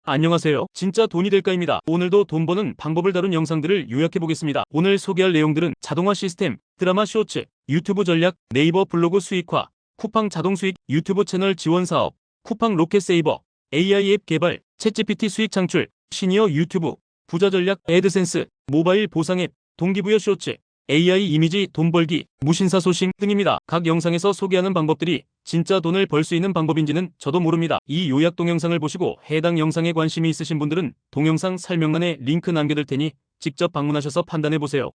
안녕하세요. 진짜 돈이 될까입니다. 오늘도 돈 버는 방법을 다룬 영상들을 요약해 보겠습니다. 오늘 소개할 내용들은 자동화 시스템, 드라마 쇼츠, 유튜브 전략, 네이버 블로그 수익화, 쿠팡 자동 수익, 유튜브 채널 지원 사업, 쿠팡 로켓 세이버, AI 앱 개발, 챗GPT 수익 창출, 시니어 유튜브, 부자 전략, 애드센스, 모바일 보상 앱, 동기부여 쇼츠, AI 이미지 돈 벌기, 무신사 소식 등입니다. 각 영상에서 소개하는 방법들이 진짜 돈을 벌 수 있는 방법인지는 저도 모릅니다. 이 요약 동영상을 보시고 해당 영상에 관심이 있으신 분들은 동영상 설명란에 링크 남겨둘 테니 직접 방문하셔서 판단해보세요.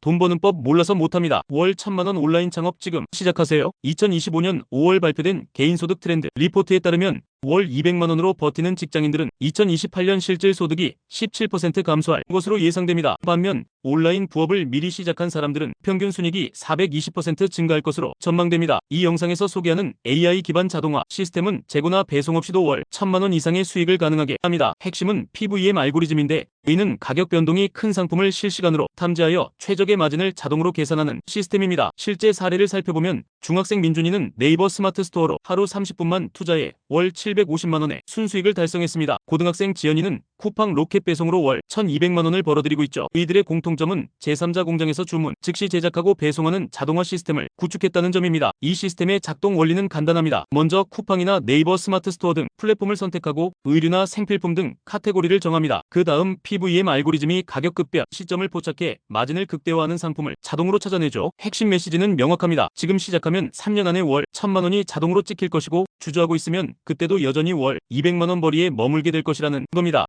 돈 버는 법 몰라서 못합니다. 월 1000만원 온라인 창업 지금 시작하세요. 2025년 5월 발표된 개인소득 트렌드 리포트에 따르면 월 200만원으로 버티는 직장인들은 2028년 실질 소득이 17% 감소할 것으로 예상됩니다. 반면 온라인 부업을 미리 시작한 사람들은 평균 순이익이 420% 증가할 것으로 전망됩니다. 이 영상에서 소개하는 AI 기반 자동화 시스템은 재고나 배송 없이도 월 1000만원 이상의 수익을 가능하게 합니다. 핵심은 PVM 알고리즘인데 이는 가격 변동이 큰 상품을 실시간으로 탐지하여 최적의 마진을 자동으로 계산하는 시스템입니다. 실제 사례를 살펴보면 중학생 민준이는 네이버 스마트 스토어로 하루 30분만 투자해 월 750만원의 순수익을 달성했습니다. 고등학생 지연이는 쿠팡 로켓 배송으로 월 1200만원을 벌어들이고 있죠. 이들의 공통점은 제3자 공장에서 주문, 즉시 제작하고 배송하는 자동화 시스템을 구축했다는 점입니다. 이 시스템의 작동 원리는 간단합니다. 먼저 쿠팡이나 네이버 스마트 스토어 등 플랫폼을 선택하고 의류나 생필품 등 카테고리를 정합니다. 그 다음 PVM 알고리즘이 가격 급변 시점을 포착해 마진을 극대화하는 상품을 자동으로 찾아내죠. 핵심 메시지는 명확합니다. 지금 시작하면 3년 안에 월 1000만원이 자동으로 찍힐 것이고 주저하고 있으면 그때도 여전히 월 200만원 벌이에 머물게 될 것이라는 겁니다.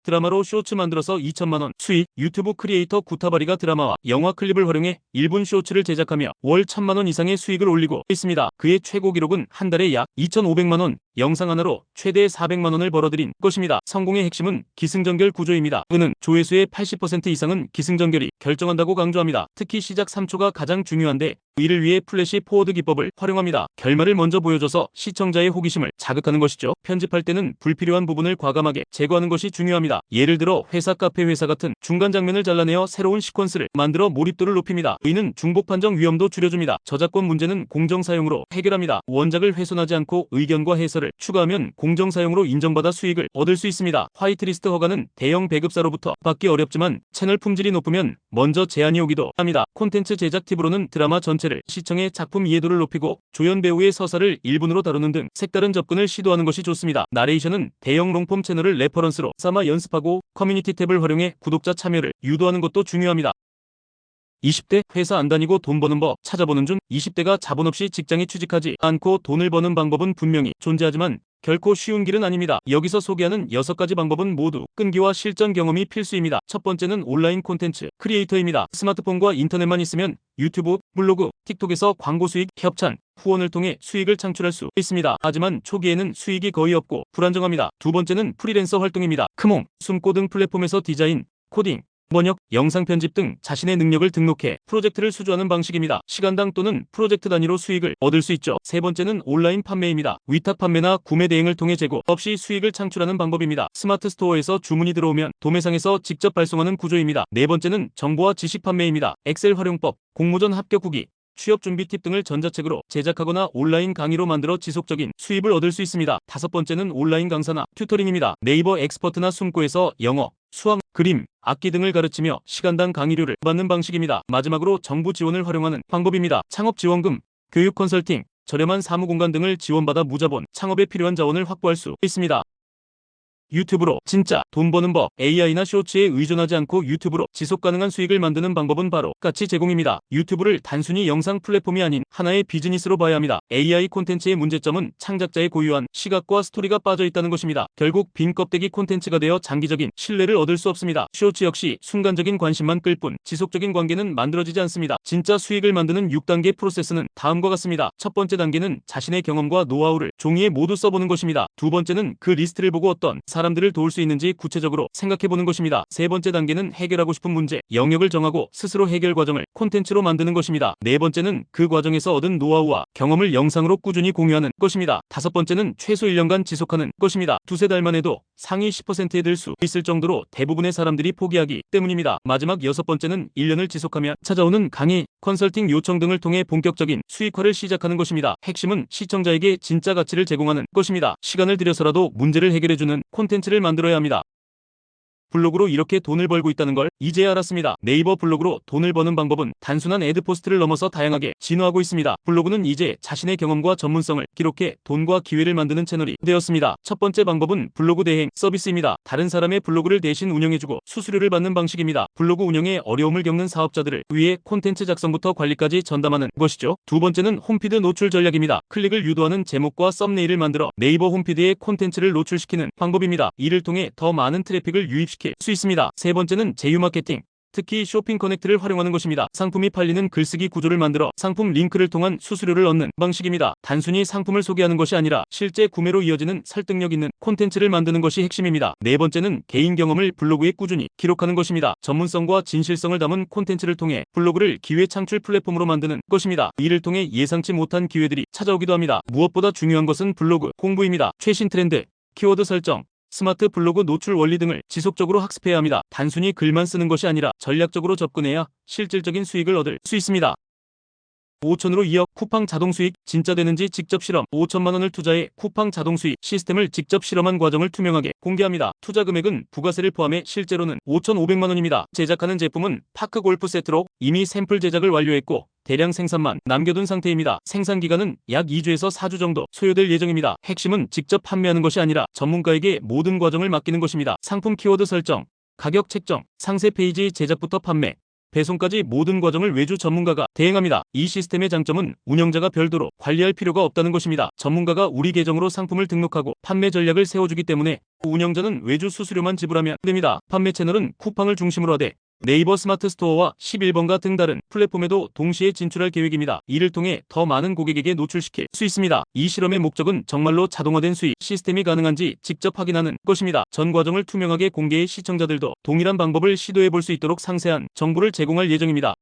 드라마로 쇼츠 만들어서 2천만원 수익. 유튜브 크리에이터 구타바리가 드라마와 영화 클립을 활용해 1분 쇼츠를 제작하며 월 1000만원 이상의 수익을 올리고 있습니다. 그의 최고 기록은 한 달에 약 2500만원, 영상 하나로 최대 400만원을 벌어들인 것입니다. 성공의 핵심은 기승전결 구조입니다. 그는 조회수의 80% 이상은 기승전결이 결정한다고 강조합니다. 특히 시작 3초가 가장 중요한데 이를 위해 플래시 포워드 기법을 활용합니다. 결말을 먼저 보여줘서 시청자의 호기심을 자극하는 것이죠. 편집할 때는 불필요한 부분을 과감하게 제거하는 것이 중요합니다. 예를 들어 회사 카페 회사 같은 중간 장면을 잘라내어 새로운 시퀀스를 만들어 몰입도를 높입니다. 이는 중복 판정 위험도 줄여줍니다. 저작권 문제는 공정 사용으로 해결합니다. 원작을 훼손하지 않고 의견과 해설을 추가하면 공정 사용으로 인정받아 수익을 얻을 수 있습니다. 화이트리스트 허가는 대형 배급사로부터 받기 어렵지만 채널 품질이 높으면 먼저 제안이 오기도 합니다. 콘텐츠 제작 팁으로는 드라마 전체를 시청해 작품 이해도를 높이고 조연 배우의 서사를 1분으로 다루는 등 색다른 접근을 시도하는 것이 좋습니다. 나레이션은 대형 롱폼 채널을 레퍼런스로 삼아 연습하고 커뮤니티 탭을 활용해 구독자 참여를 유도하는 것도 중요합니다. 20대 회사 안 다니고 돈 버는 법 찾아보는 중 20대가 자본 없이 직장에 취직하지 않고 돈을 버는 방법은 분명히 존재하지만 결코 쉬운 길은 아닙니다. 여기서 소개하는 6가지 방법은 모두 끈기와 실전 경험이 필수입니다. 첫 번째는 온라인 콘텐츠 크리에이터입니다. 스마트폰과 인터넷만 있으면 유튜브, 블로그, 틱톡에서 광고 수익, 협찬, 후원을 통해 수익을 창출할 수 있습니다. 하지만 초기에는 수익이 거의 없고 불안정합니다. 두 번째는 프리랜서 활동입니다. 크몽, 숨고 등 플랫폼에서 디자인, 코딩, 번역, 영상 편집 등 자신의 능력을 등록해 프로젝트를 수주하는 방식입니다. 시간당 또는 프로젝트 단위로 수익을 얻을 수 있죠. 세 번째는 온라인 판매입니다. 위탁 판매나 구매 대행을 통해 재고 없이 수익을 창출하는 방법입니다. 스마트 스토어에서 주문이 들어오면 도매상에서 직접 발송하는 구조입니다. 네 번째는 정보와 지식 판매입니다. 엑셀 활용법, 공모전 합격 후기, 취업 준비 팁 등을 전자책으로 제작하거나 온라인 강의로 만들어 지속적인 수입을 얻을 수 있습니다. 다섯 번째는 온라인 강사나 튜터링입니다. 네이버 엑스퍼트나 숨고에서 영어, 수학, 그림, 악기 등을 가르치며 시간당 강의료를 받는 방식입니다. 마지막으로 정부 지원을 활용하는 방법입니다. 창업 지원금, 교육 컨설팅, 저렴한 사무공간 등을 지원받아 무자본 창업에 필요한 자원을 확보할 수 있습니다. 유튜브로 진짜 돈 버는 법. AI나 쇼츠에 의존하지 않고 유튜브로 지속가능한 수익을 만드는 방법은 바로 같이 제공입니다. 유튜브를 단순히 영상 플랫폼이 아닌 하나의 비즈니스로 봐야 합니다. AI 콘텐츠의 문제점은 창작자의 고유한 시각과 스토리가 빠져 있다는 것입니다. 결국 빈 껍데기 콘텐츠가 되어 장기적인 신뢰를 얻을 수 없습니다. 쇼츠 역시 순간적인 관심만 끌 뿐 지속적인 관계는 만들어지지 않습니다. 진짜 수익을 만드는 6단계 프로세스는 다음과 같습니다. 첫 번째 단계는 자신의 경험과 노하우를 종이에 모두 써보는 것입니다. 두 번째는 그 리스트를 보고 어떤 사람들을 도울 수 있는지 구체적으로 생각해보는 것입니다. 세 번째 단계는 해결하고 싶은 문제, 영역을 정하고 스스로 해결 과정을 콘텐츠로 만드는 것입니다. 네 번째는 그 과정에서 얻은 노하우와 경험을 영상으로 꾸준히 공유하는 것입니다. 다섯 번째는 최소 1년간 지속하는 것입니다. 두세 달만 해도 상위 10%에 들 수 있을 정도로 대부분의 사람들이 포기하기 때문입니다. 마지막 여섯 번째는 1년을 지속하면 찾아오는 강의, 컨설팅 요청 등을 통해 본격적인 수익화를 시작하는 것입니다. 핵심은 시청자에게 진짜 가치를 제공하는 것입니다. 시간을 들여서라도 문제를 해결해주는 콘텐츠를 만들어야 합니다. 블로그로 이렇게 돈을 벌고 있다는 걸 이제야 알았습니다. 네이버 블로그로 돈을 버는 방법은 단순한 애드포스트를 넘어서 다양하게 진화하고 있습니다. 블로그는 이제 자신의 경험과 전문성을 기록해 돈과 기회를 만드는 채널이 되었습니다. 첫 번째 방법은 블로그 대행 서비스입니다. 다른 사람의 블로그를 대신 운영해주고 수수료를 받는 방식입니다. 블로그 운영에 어려움을 겪는 사업자들을 위해 콘텐츠 작성부터 관리까지 전담하는 것이죠. 두 번째는 홈피드 노출 전략입니다. 클릭을 유도하는 제목과 썸네일을 만들어 네이버 홈피드에 콘텐츠를 노출시키는 방법입니다. 이를 통해 더 많은 트래픽을 유입시키는 수 있습니다. 세 번째는 제휴 마케팅, 특히 쇼핑 커넥트를 활용하는 것입니다. 상품이 팔리는 글쓰기 구조를 만들어 상품 링크를 통한 수수료를 얻는 방식입니다. 단순히 상품을 소개하는 것이 아니라 실제 구매로 이어지는 설득력 있는 콘텐츠를 만드는 것이 핵심입니다. 네 번째는 개인 경험을 블로그에 꾸준히 기록하는 것입니다. 전문성과 진실성을 담은 콘텐츠를 통해 블로그를 기회 창출 플랫폼으로 만드는 것입니다. 이를 통해 예상치 못한 기회들이 찾아오기도 합니다. 무엇보다 중요한 것은 블로그 공부입니다. 최신 트렌드, 키워드 설정, 스마트 블로그 노출 원리 등을 지속적으로 학습해야 합니다. 단순히 글만 쓰는 것이 아니라 전략적으로 접근해야 실질적인 수익을 얻을 수 있습니다. 5천으로 2억 쿠팡 자동 수익 진짜 되는지 직접 실험. 5천만 원을 투자해 쿠팡 자동 수익 시스템을 직접 실험한 과정을 투명하게 공개합니다. 투자 금액은 부가세를 포함해 실제로는 5,500만 원입니다. 제작하는 제품은 파크 골프 세트로 이미 샘플 제작을 완료했고 대량 생산만 남겨둔 상태입니다. 생산 기간은 약 2주에서 4주 정도 소요될 예정입니다. 핵심은 직접 판매하는 것이 아니라 전문가에게 모든 과정을 맡기는 것입니다. 상품 키워드 설정, 가격 책정, 상세 페이지 제작부터 판매, 배송까지 모든 과정을 외주 전문가가 대행합니다. 이 시스템의 장점은 운영자가 별도로 관리할 필요가 없다는 것입니다. 전문가가 우리 계정으로 상품을 등록하고 판매 전략을 세워주기 때문에 운영자는 외주 수수료만 지불하면 됩니다. 판매 채널은 쿠팡을 중심으로 하되 네이버 스마트 스토어와 11번가 등 다른 플랫폼에도 동시에 진출할 계획입니다. 이를 통해 더 많은 고객에게 노출시킬 수 있습니다. 이 실험의 목적은 정말로 자동화된 수익 시스템이 가능한지 직접 확인하는 것입니다. 전 과정을 투명하게 공개해 시청자들도 동일한 방법을 시도해 볼 수 있도록 상세한 정보를 제공할 예정입니다.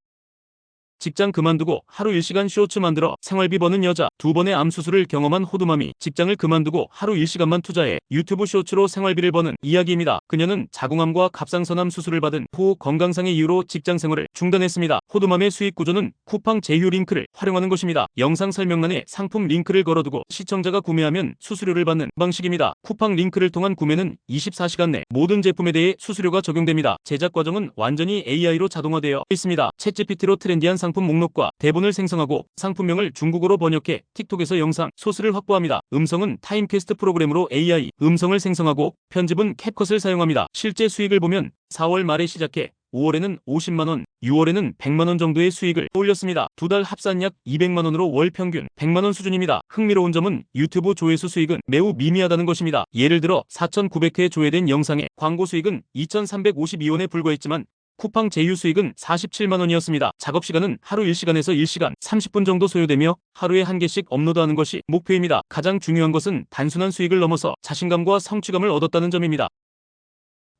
직장 그만두고 하루 1시간 쇼츠 만들어 생활비 버는 여자. 2번의 암 수술을 경험한 호두맘이 직장을 그만두고 하루 1시간만 투자해 유튜브 쇼츠로 생활비를 버는 이야기입니다. 그녀는 자궁암과 갑상선암 수술을 받은 후 건강상의 이유로 직장 생활을 중단했습니다. 호두맘의 수익 구조는 쿠팡 제휴 링크를 활용하는 것입니다. 영상 설명란에 상품 링크를 걸어두고 시청자가 구매하면 수수료를 받는 방식입니다. 쿠팡 링크를 통한 구매는 24시간 내 모든 제품에 대해 수수료가 적용됩니다. 제작 과정은 완전히 AI로 자동화되어 있습니다. 챗GPT로 트렌디한 상품 목록과 대본을 생성하고 상품명을 중국어로 번역해 틱톡에서 영상 소스를 확보합니다. 음성은 타임캐스트 프로그램으로 AI 음성을 생성하고 편집은 캡컷을 사용합니다. 실제 수익을 보면 4월 말에 시작해 5월에는 50만원, 6월에는 100만원 정도의 수익을 올렸습니다. 두 달 합산 약 200만원으로 월 평균 100만원 수준입니다. 흥미로운 점은 유튜브 조회수 수익은 매우 미미하다는 것입니다. 예를 들어 4,900회 조회된 영상의 광고 수익은 2,352원에 불과했지만 쿠팡 제휴 수익은 47만원이었습니다. 작업시간은 하루 1시간에서 1시간 30분 정도 소요되며 하루에 한 개씩 업로드하는 것이 목표입니다. 가장 중요한 것은 단순한 수익을 넘어서 자신감과 성취감을 얻었다는 점입니다.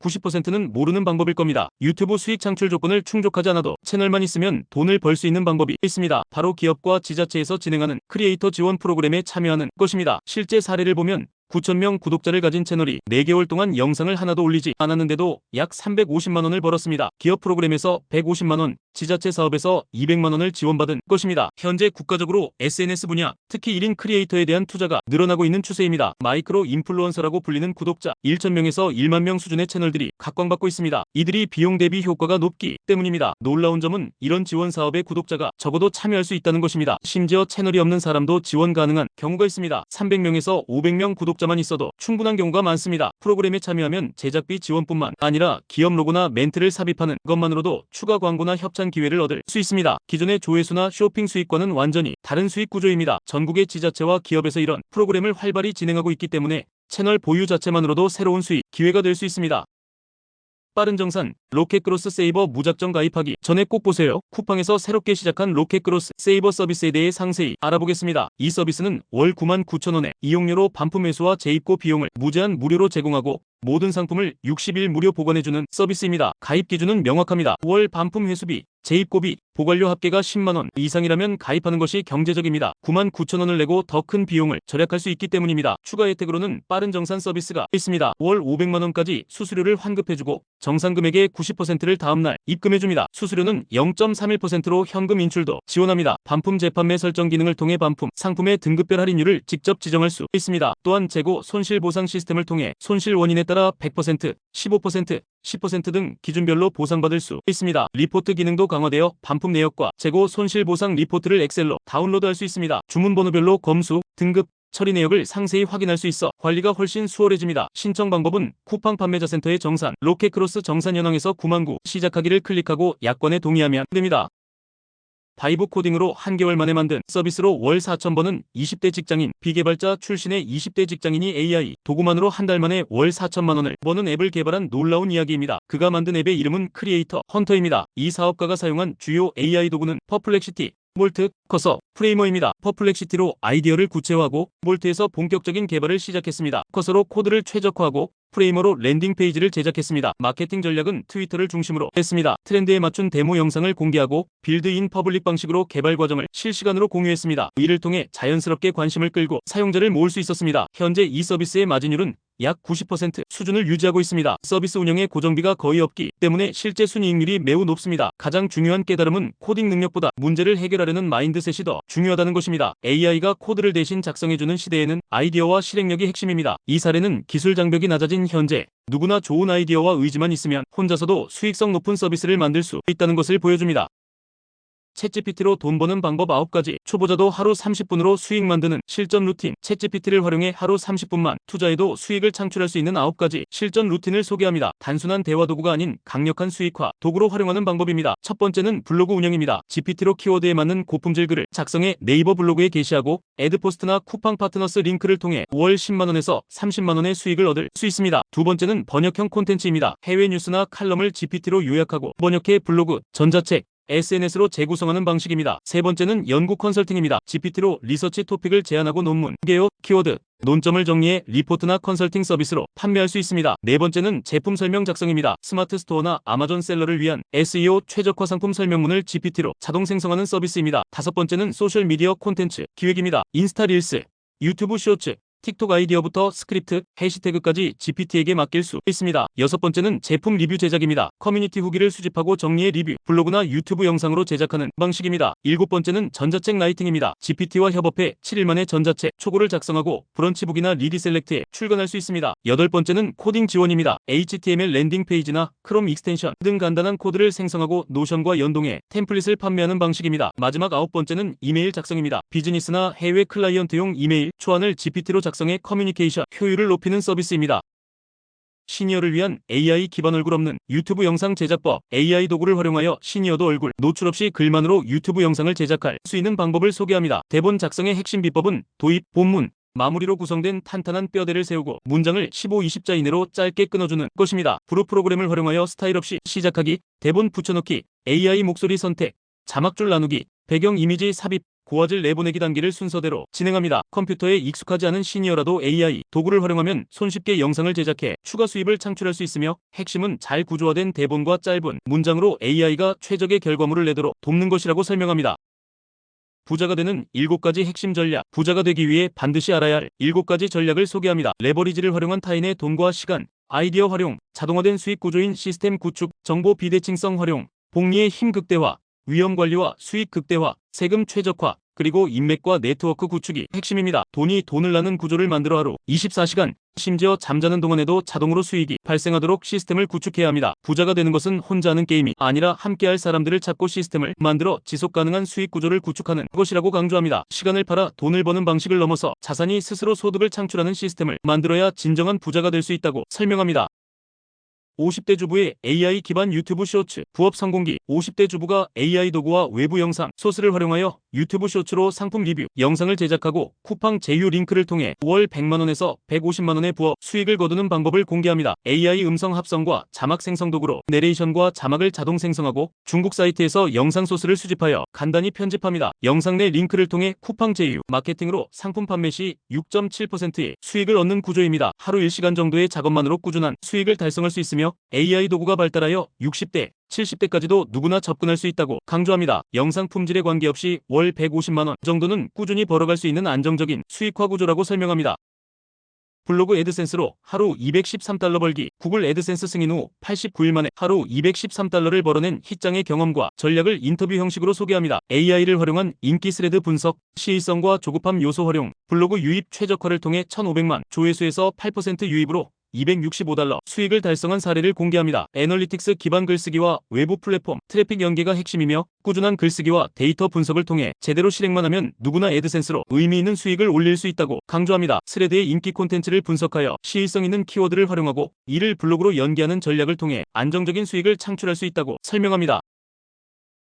90%는 모르는 방법일 겁니다. 유튜브 수익 창출 조건을 충족하지 않아도 채널만 있으면 돈을 벌 수 있는 방법이 있습니다. 바로 기업과 지자체에서 진행하는 크리에이터 지원 프로그램에 참여하는 것입니다. 실제 사례를 보면 9,000명 구독자를 가진 채널이 4개월 동안 영상을 하나도 올리지 않았는데도 약 350만원을 벌었습니다. 기업 프로그램에서 150만원, 지자체 사업에서 200만원을 지원받은 것입니다. 현재 국가적으로 SNS 분야, 특히 1인 크리에이터에 대한 투자가 늘어나고 있는 추세입니다. 마이크로 인플루언서라고 불리는 구독자 1,000명에서 1만 명 수준의 채널들이 각광받고 있습니다. 이들이 비용 대비 효과가 높기 때문입니다. 놀라운 점은 이런 지원 사업의 구독자가 적어도 참여할 수 있다는 것입니다. 심지어 채널이 없는 사람도 지원 가능한 경우가 있습니다. 300명에서 500명 구독자만 있어도 충분한 경우가 많습니다. 프로그램에 참여하면 제작비 지원뿐만 아니라 기업 로고나 멘트를 삽입하는 것만으로도 추가 광고나 협찬 기회를 얻을 수 있습니다. 기존의 조회수나 쇼핑 수익과는 완전히 다른 수익 구조입니다. 전국의 지자체와 기업에서 이런 프로그램을 활발히 진행하고 있기 때문에 채널 보유 자체만으로도 새로운 수익 기회가 될 수 있습니다. 빠른 정산, 로켓크로스 세이버 무작정 가입하기 전에 꼭 보세요. 쿠팡에서 새롭게 시작한 로켓크로스 세이버 서비스에 대해 상세히 알아보겠습니다. 이 서비스는 월 99,000원에 이용료로 반품 회수와 재입고 비용을 무제한 무료로 제공하고 모든 상품을 60일 무료 보관해주는 서비스입니다. 가입 기준은 명확합니다. 월 반품 회수비, 재입고비, 보관료 합계가 10만원 이상이라면 가입하는 것이 경제적입니다. 99,000원을 내고 더 큰 비용을 절약할 수 있기 때문입니다. 추가 혜택으로는 빠른 정산 서비스가 있습니다. 월 500만원까지 수수료를 환급해주고 정산 금액의 90%를 다음날 입금해줍니다. 수수료는 0.31%로 현금 인출도 지원합니다. 반품 재판매 설정 기능을 통해 반품 상품의 등급별 할인율을 직접 지정할 수 있습니다. 또한 재고 손실 보상 시스템을 통해 손실 원인에 따라 100%, 15%, 10% 등 기준별로 보상받을 수 있습니다. 리포트 기능도 강화되어 반품 내역과 재고 손실 보상 리포트를 엑셀로 다운로드할 수 있습니다. 주문 번호별로 검수, 등급, 처리 내역을 상세히 확인할 수 있어 관리가 훨씬 수월해집니다. 신청 방법은 쿠팡 판매자 센터의 정산, 로켓크로스 정산 현황에서 99,000 시작하기를 클릭하고 약관에 동의하면 됩니다. 바이브 코딩으로 한개월 만에 만든 서비스로 월 4,000번은 20대 직장인, 비개발자 출신의 20대 직장인이 AI 도구만으로 한 달 만에 월 4천만원을 버는 앱을 개발한 놀라운 이야기입니다. 그가 만든 앱의 이름은 크리에이터 헌터입니다. 이 사업가가 사용한 주요 AI 도구는 퍼플렉시티, 몰트, 커서, 프레이머입니다. 퍼플렉시티로 아이디어를 구체화하고 몰트에서 본격적인 개발을 시작했습니다. 커서로 코드를 최적화하고 프레이머로 랜딩 페이지를 제작했습니다. 마케팅 전략은 트위터를 중심으로 했습니다. 트렌드에 맞춘 데모 영상을 공개하고 빌드인 퍼블릭 방식으로 개발 과정을 실시간으로 공유했습니다. 이를 통해 자연스럽게 관심을 끌고 사용자를 모을 수 있었습니다. 현재 이 서비스의 마진율은 약 90% 수준을 유지하고 있습니다. 서비스 운영에 고정비가 거의 없기 때문에 실제 순이익률이 매우 높습니다. 가장 중요한 깨달음은 코딩 능력보다 문제를 해결하려는 마인드셋이 더 중요하다는 것입니다. AI가 코드를 대신 작성해주는 시대에는 아이디어와 실행력이 핵심입니다. 이 사례는 기술 장벽이 낮아진 현재 누구나 좋은 아이디어와 의지만 있으면 혼자서도 수익성 높은 서비스를 만들 수 있다는 것을 보여줍니다. 챗GPT로 돈 버는 방법 9가지. 초보자도 하루 30분으로 수익 만드는 실전 루틴. 챗GPT를 활용해 하루 30분만 투자해도 수익을 창출할 수 있는 9가지 실전 루틴을 소개합니다. 단순한 대화 도구가 아닌 강력한 수익화 도구로 활용하는 방법입니다. 첫 번째는 블로그 운영입니다. GPT로 키워드에 맞는 고품질 글을 작성해 네이버 블로그에 게시하고 애드포스트나 쿠팡 파트너스 링크를 통해 월 10만원에서 30만원의 수익을 얻을 수 있습니다. 두 번째는 번역형 콘텐츠입니다. 해외 뉴스나 칼럼을 GPT로 요약하고 번역해 블로그, 전자책, SNS로 재구성하는 방식입니다. 세 번째는 연구 컨설팅입니다. GPT로 리서치 토픽을 제안하고 논문, 개요, 키워드, 논점을 정리해 리포트나 컨설팅 서비스로 판매할 수 있습니다. 네 번째는 제품 설명 작성입니다. 스마트 스토어나 아마존 셀러를 위한 SEO 최적화 상품 설명문을 GPT로 자동 생성하는 서비스입니다. 다섯 번째는 소셜 미디어 콘텐츠 기획입니다. 인스타 릴스, 유튜브 쇼츠, 틱톡 아이디어부터 스크립트, 해시태그까지 GPT에게 맡길 수 있습니다. 여섯 번째는 제품 리뷰 제작입니다. 커뮤니티 후기를 수집하고 정리해 리뷰, 블로그나 유튜브 영상으로 제작하는 방식입니다. 일곱 번째는 전자책 라이팅입니다. GPT와 협업해 7일 만에 전자책 초고를 작성하고 브런치북이나 리디 셀렉트에 출간할 수 있습니다. 여덟 번째는 코딩 지원입니다. HTML 랜딩 페이지나 크롬 익스텐션 등 간단한 코드를 생성하고 노션과 연동해 템플릿을 판매하는 방식입니다. 마지막 아홉 번째는 이메일 작성입니다. 비즈니스나 해외 클라이언트용 이메일 초안을 GPT로 작성해 커뮤니케이션 효율을 높이는 서비스입니다. 시니어를 위한 AI 기반 얼굴 없는 유튜브 영상 제작법. AI 도구를 활용하여 시니어도 얼굴 노출 없이 글만으로 유튜브 영상을 제작할 수 있는 방법을 소개합니다. 대본 작성의 핵심 비법은 도입, 본문, 마무리로 구성된 탄탄한 뼈대를 세우고 문장을 15-20자 이내로 짧게 끊어주는 것입니다. 브루 프로그램을 활용하여 스타일 없이 시작하기, 대본 붙여넣기, AI 목소리 선택, 자막줄 나누기, 배경 이미지 삽입, 고화질 내보내기 단계를 순서대로 진행합니다. 컴퓨터에 익숙하지 않은 시니어라도 AI 도구를 활용하면 손쉽게 영상을 제작해 추가 수입을 창출할 수 있으며 핵심은 잘 구조화된 대본과 짧은 문장으로 AI가 최적의 결과물을 내도록 돕는 것이라고 설명합니다. 부자가 되는 7가지 핵심 전략. 부자가 되기 위해 반드시 알아야 할 7가지 전략을 소개합니다. 레버리지를 활용한 타인의 돈과 시간, 아이디어 활용, 자동화된 수익 구조인 시스템 구축, 정보 비대칭성 활용, 복리의 힘 극대화, 위험 관리와 수익 극대화, 세금 최적화, 그리고 인맥과 네트워크 구축이 핵심입니다. 돈이 돈을 낳는 구조를 만들어 하루 24시간, 심지어 잠자는 동안에도 자동으로 수익이 발생하도록 시스템을 구축해야 합니다. 부자가 되는 것은 혼자 하는 게임이 아니라 함께할 사람들을 찾고 시스템을 만들어 지속 가능한 수익 구조를 구축하는 것이라고 강조합니다. 시간을 팔아 돈을 버는 방식을 넘어서 자산이 스스로 소득을 창출하는 시스템을 만들어야 진정한 부자가 될 수 있다고 설명합니다. 50대 주부의 AI 기반 유튜브 쇼츠 부업 성공기. 50대 주부가 AI 도구와 외부 영상, 소스를 활용하여 유튜브 쇼츠로 상품 리뷰 영상을 제작하고 쿠팡 제휴 링크를 통해 월 100만원에서 150만원의 부업 수익을 거두는 방법을 공개합니다. AI 음성 합성과 자막 생성 도구로 내레이션과 자막을 자동 생성하고 중국 사이트에서 영상 소스를 수집하여 간단히 편집합니다. 영상 내 링크를 통해 쿠팡 제휴 마케팅으로 상품 판매 시 6.7%의 수익을 얻는 구조입니다. 하루 1시간 정도의 작업만으로 꾸준한 수익을 달성할 수 있으며 AI 도구가 발달하여 60대 70대까지도 누구나 접근할 수 있다고 강조합니다. 영상 품질에 관계없이 월 150만원 정도는 꾸준히 벌어갈 수 있는 안정적인 수익화 구조라고 설명합니다. 블로그 애드센스로 하루 213달러 벌기. 구글 애드센스 승인 후 89일 만에 하루 213달러를 벌어낸 히짱의 경험과 전략을 인터뷰 형식으로 소개합니다. AI를 활용한 인기 스레드 분석, 시의성과 조급함 요소 활용, 블로그 유입 최적화를 통해 1,500만 조회수에서 8% 유입으로 265달러 수익을 달성한 사례를 공개합니다. 애널리틱스 기반 글쓰기와 외부 플랫폼 트래픽 연계가 핵심이며 꾸준한 글쓰기와 데이터 분석을 통해 제대로 실행만 하면 누구나 애드센스로 의미 있는 수익을 올릴 수 있다고 강조합니다. 스레드의 인기 콘텐츠를 분석하여 시의성 있는 키워드를 활용하고 이를 블로그로 연계하는 전략을 통해 안정적인 수익을 창출할 수 있다고 설명합니다.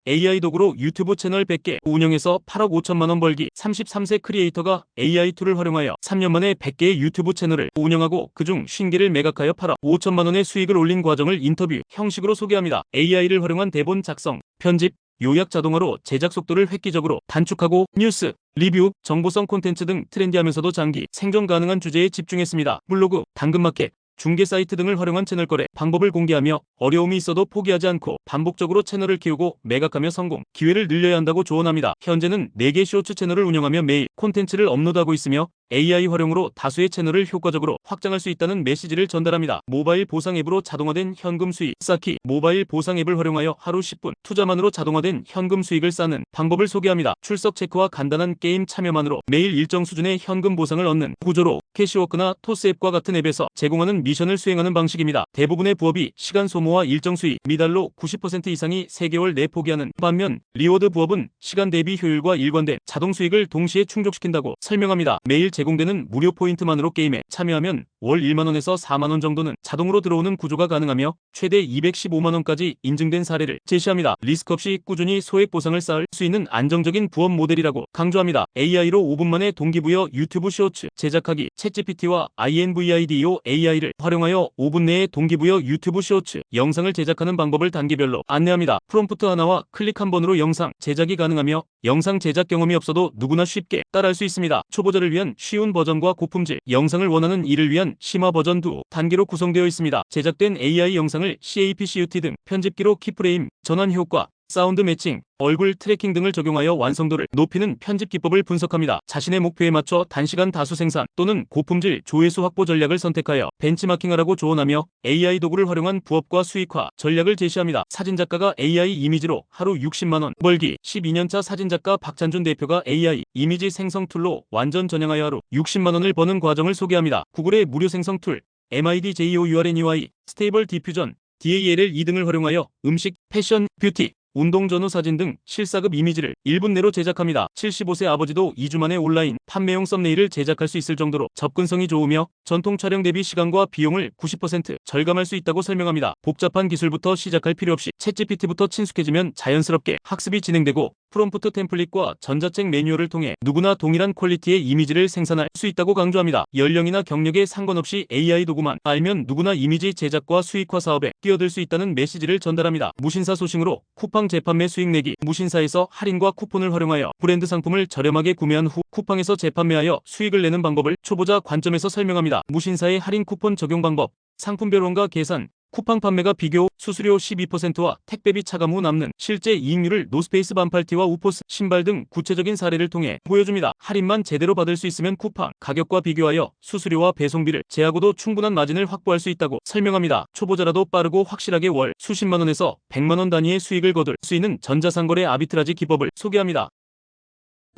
AI 도구로 유튜브 채널 100개 운영해서 8억 5천만원 벌기. 33세 크리에이터가 AI 툴을 활용하여 3년 만에 100개의 유튜브 채널을 운영하고 그중 50개를 매각하여 8억 5천만원의 수익을 올린 과정을 인터뷰 형식으로 소개합니다. AI를 활용한 대본 작성, 편집, 요약 자동화로 제작 속도를 획기적으로 단축하고 뉴스, 리뷰, 정보성 콘텐츠 등 트렌디하면서도 장기 생존 가능한 주제에 집중했습니다. 블로그, 당근마켓, 중개 사이트 등을 활용한 채널 거래 방법을 공개하며 어려움이 있어도 포기하지 않고 반복적으로 채널을 키우고 매각하며 성공 기회를 늘려야 한다고 조언합니다. 현재는 4개 쇼츠 채널을 운영하며 매일 콘텐츠를 업로드하고 있으며 AI 활용으로 다수의 채널을 효과적으로 확장할 수 있다는 메시지를 전달합니다. 모바일 보상 앱으로 자동화된 현금 수익 쌓기. 모바일 보상 앱을 활용하여 하루 10분 투자만으로 자동화된 현금 수익을 쌓는 방법을 소개합니다. 출석 체크와 간단한 게임 참여만으로 매일 일정 수준의 현금 보상을 얻는 구조로 캐시워크나 토스 앱과 같은 앱에서 제공하는 미션을 수행하는 방식입니다. 대부분의 부업이 시간 소모와 일정 수익 미달로 90% 이상이 3개월 내 포기하는 반면 리워드 부업은 시간 대비 효율과 일관된 자동 수익을 동시에 충족시킨다고 설명합니다. 매일 제공되는 무료 포인트만으로 게임에 참여하면 월 1만원에서 4만원 정도는 자동으로 들어오는 구조가 가능하며 최대 215만원까지 인증된 사례를 제시합니다. 리스크 없이 꾸준히 소액 보상을 쌓을 수 있는 안정적인 부업 모델이라고 강조합니다. AI로 5분 만에 동기부여 유튜브 쇼츠 제작하기. 챗GPT와 INVIDIO AI를 활용하여 5분 내에 동기부여 유튜브 쇼츠 영상을 제작하는 방법을 단계별로 안내합니다. 프롬프트 하나와 클릭 한 번으로 영상 제작이 가능하며 영상 제작 경험이 없어도 누구나 쉽게 따라할 수 있습니다. 초보자를 위한 쉬운 버전과 고품질 영상을 원하는 이를 위한 심화 버전 두 단계로 구성되어 있습니다. 제작된 AI 영상을 CAPCUT 등 편집기로 키프레임, 전환 효과, 사운드 매칭, 얼굴 트래킹 등을 적용하여 완성도를 높이는 편집 기법을 분석합니다. 자신의 목표에 맞춰 단시간 다수 생산 또는 고품질 조회수 확보 전략을 선택하여 벤치마킹하라고 조언하며 AI 도구를 활용한 부업과 수익화 전략을 제시합니다. 사진작가가 AI 이미지로 하루 60만원 벌기. 12년차 사진작가 박찬준 대표가 AI 이미지 생성 툴로 완전 전향하여 하루 60만원을 버는 과정을 소개합니다. 구글의 무료 생성 툴 MIDJOURNEY, 스테이블 디퓨전, DALL-E 등을 활용하여 음식, 패션, 뷰티, 운동 전후 사진 등 실사급 이미지를 1분 내로 제작합니다. 75세 아버지도 2주 만에 온라인 판매용 썸네일을 제작할 수 있을 정도로 접근성이 좋으며 전통 촬영 대비 시간과 비용을 90% 절감할 수 있다고 설명합니다. 복잡한 기술부터 시작할 필요 없이 챗GPT부터 친숙해지면 자연스럽게 학습이 진행되고 프롬프트 템플릿과 전자책 매뉴얼을 통해 누구나 동일한 퀄리티의 이미지를 생산할 수 있다고 강조합니다. 연령이나 경력에 상관없이 AI 도구만 알면 누구나 이미지 제작과 수익화 사업에 뛰어들 수 있다는 메시지를 전달합니다. 무신사 소싱으로 쿠팡 재판매 수익 내기. 무신사에서 할인과 쿠폰을 활용하여 브랜드 상품을 저렴하게 구매한 후 쿠팡에서 재판매하여 수익을 내는 방법을 초보자 관점에서 설명합니다. 무신사의 할인 쿠폰 적용 방법, 상품별 원가 계산, 쿠팡 판매가 비교, 수수료 12%와 택배비 차감 후 남는 실제 이익률을 노스페이스 반팔티와 우포스, 신발 등 구체적인 사례를 통해 보여줍니다. 할인만 제대로 받을 수 있으면 쿠팡 가격과 비교하여 수수료와 배송비를 제하고도 충분한 마진을 확보할 수 있다고 설명합니다. 초보자라도 빠르고 확실하게 월 수십만원에서 100만원 단위의 수익을 거둘 수 있는 전자상거래 아비트라지 기법을 소개합니다.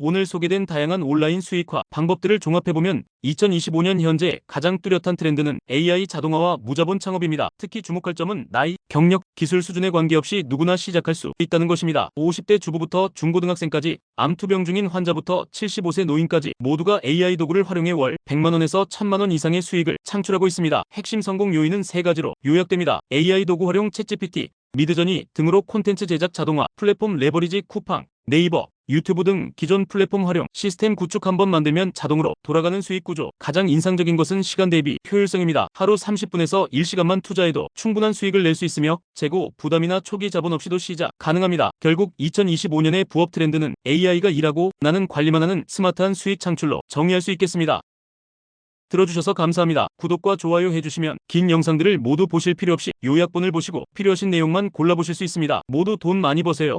오늘 소개된 다양한 온라인 수익화 방법들을 종합해보면 2025년 현재 가장 뚜렷한 트렌드는 AI 자동화와 무자본 창업입니다. 특히 주목할 점은 나이, 경력, 기술 수준에 관계없이 누구나 시작할 수 있다는 것입니다. 50대 주부부터 중고등학생까지, 암투병 중인 환자부터 75세 노인까지 모두가 AI 도구를 활용해 월 100만원에서 1000만원 이상의 수익을 창출하고 있습니다. 핵심 성공 요인은 세 가지로 요약됩니다. AI 도구 활용 챗GPT, 미드저니 등으로 콘텐츠 제작 자동화, 플랫폼 레버리지 쿠팡, 네이버, 유튜브 등 기존 플랫폼 활용, 시스템 구축 한번 만들면 자동으로 돌아가는 수익 구조. 가장 인상적인 것은 시간 대비 효율성입니다. 하루 30분에서 1시간만 투자해도 충분한 수익을 낼 수 있으며 재고, 부담이나 초기 자본 없이도 시작 가능합니다. 결국 2025년의 부업 트렌드는 AI가 일하고 나는 관리만 하는 스마트한 수익 창출로 정의할 수 있겠습니다. 들어주셔서 감사합니다. 구독과 좋아요 해주시면 긴 영상들을 모두 보실 필요 없이 요약본을 보시고 필요하신 내용만 골라보실 수 있습니다. 모두 돈 많이 버세요.